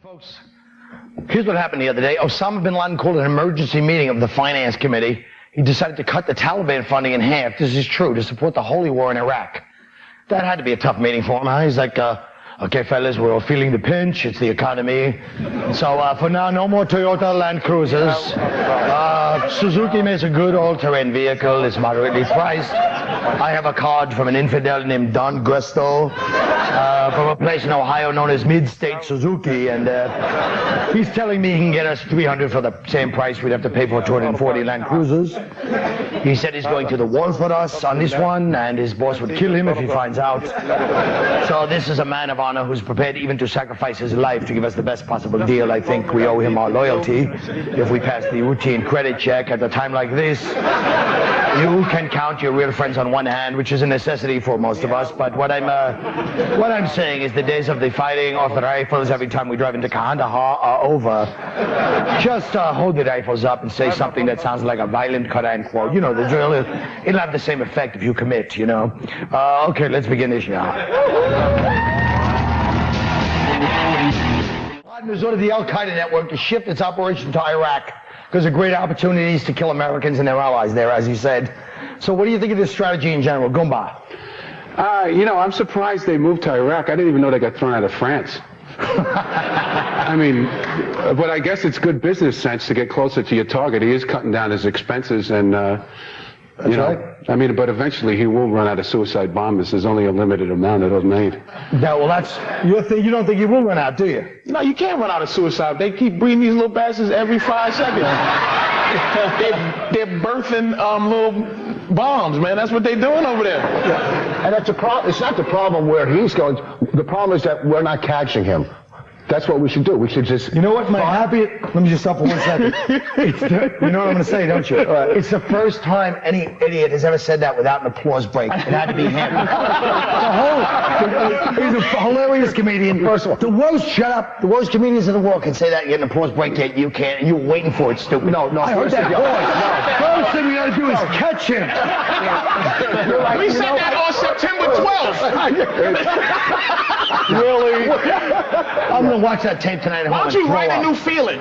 Folks, here's what happened the other day. Osama Bin Laden called an emergency meeting of the finance committee. He decided to cut the Taliban funding in half, this is true, to support the holy war in Iraq. That had to be a tough meeting for him, huh? He's like, okay, fellas, we're all feeling the pinch. It's the economy. So for now, no more Toyota Land Cruisers. Suzuki makes a good all-terrain vehicle. It's moderately priced. I have a card from an infidel named Don Guesto from a place in Ohio known as Mid-State Suzuki, and he's telling me he can get us 300 for the same price we'd have to pay for 240 Land Cruisers. He said he's going to the war for us on this one, and his boss would kill him if he finds out. So this is a man of honor who's prepared even to sacrifice his life to give us the best possible deal. I think we owe him our loyalty if we pass the routine credit check at a time like this. You can count your real friends on one hand, which is a necessity for most of us, but what I'm saying is the days of the fighting off the rifles every time we drive into Kandahar are over. Just hold the rifles up and say something that sounds like a violent Quran quote. You know the drill. It'll have the same effect if you commit, you know. Okay, let's begin this now. Laden has ordered the Al-Qaeda network to shift its operation to Iraq because of great opportunities to kill Americans and their allies there, as he said. So what do you think of this strategy in general? Goumba. You know, I'm surprised they moved to Iraq. I didn't even know they got thrown out of France. I mean, but I guess it's good business sense to get closer to your target. He is cutting down his expenses, and That's you know, right. I mean, but eventually he will run out of suicide bombers. There's only a limited amount of those made. Yeah, well, that's you don't think he will run out, do you? No, you can't run out of suicide. They keep breeding these little bastards every 5 seconds. They're birthing little bombs, man. That's what they're doing over there. And that's a problem. It's not the problem where he's going. The problem is that we're not catching him. That's what we should do. We should just. You know what? Let me just stop for 1 second. You know what I'm going to say, don't you? It's the first time any idiot has ever said that without an applause break. It had to be him. He's a hilarious comedian. First of all, the worst comedians in the world can say that and get an applause break, yet you can't, and you're waiting for it, stupid. No. I heard that voice. No. First thing we got to do is catch him. Like, We said that on September 12th. Really? I'm going to watch that tape tonight at home. Why don't you write a new feeling?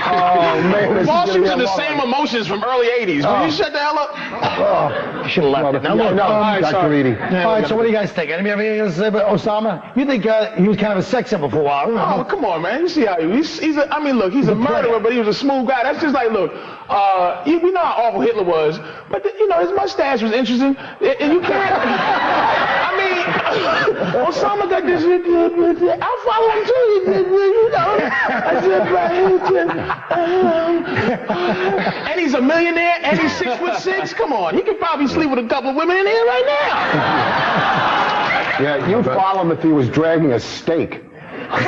Oh, man. Emotions are the same emotions from early 80s. Will you shut the hell up? Oh, you should have left it. Now, look, Dr. Eady. all right, so what do you guys think? Anybody have anything to say about Osama? You think he was kind of a sex symbol for a while? Oh, come on, man. You see how he's I mean, look, he's a murderer, but he was a smooth guy. That's just like, look, we know how awful Hitler was, but, you know, his mustache was interesting. And you can't, I mean, Osama got this, I'll follow him too, you know. And he's a millionaire, and he's 6'6". Come on, he could probably sleep with a couple of women in here right now. Yeah, you'd follow him if he was dragging a steak. All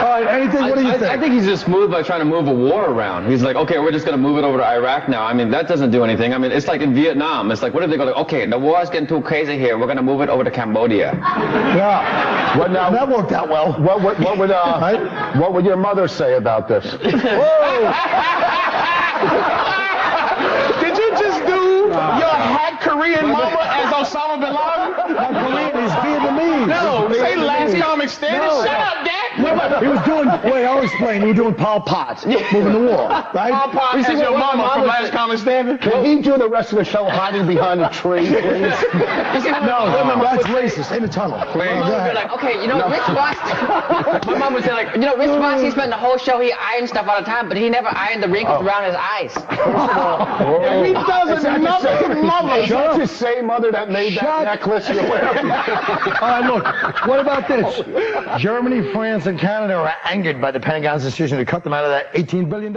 right, anything, what do you think? I think he's just smooth by trying to move a war around. He's like, okay, we're just going to move it over to Iraq now. I mean, that doesn't do anything. I mean, it's like in Vietnam. It's like, what if they go, okay, the war's getting too crazy here. We're going to move it over to Cambodia. Yeah. What now? That worked out well. What would your mother say about this? Whoa! Did you just do your hot Korean mama as Osama Bin Laden? My Korean is Vietnamese. No, say last comic standard. No. Shut up, Dad. He was doing, wait, I'll explain. He was doing Pol Pot, moving the war, right? Pop Pop as your mama from last comic standard. Can he do the rest of the show hiding behind a tree, please? No, that's racist. In the tunnel. Please. Go ahead. Like, okay, you know, Rich Voss, my mom would say, like, you know, Rich Voss, he spent the whole show, he ironed stuff all the time, but he never ironed the wrinkles around his eyes. He does another mother. Is that the same mother that made that necklace you're wearing? All right, look, what about this? Germany, France, and Canada are angered by the Pentagon's decision to cut them out of that $18 billion.